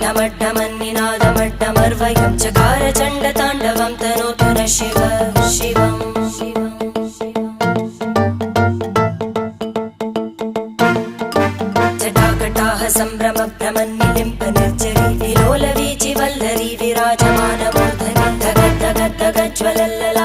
ढमड्ढमन्निनादमड्ढमर्वयं चकार चण्डताण्डवं तनोतु न शिव शिवम् जटाकटाः सम्भ्रमभ्रमन्निलिम्प निर्जरी विलोलवीचि वल्लरी विराजमानमूर्धनि धगद्धगद्धगज्ज्वलल्लला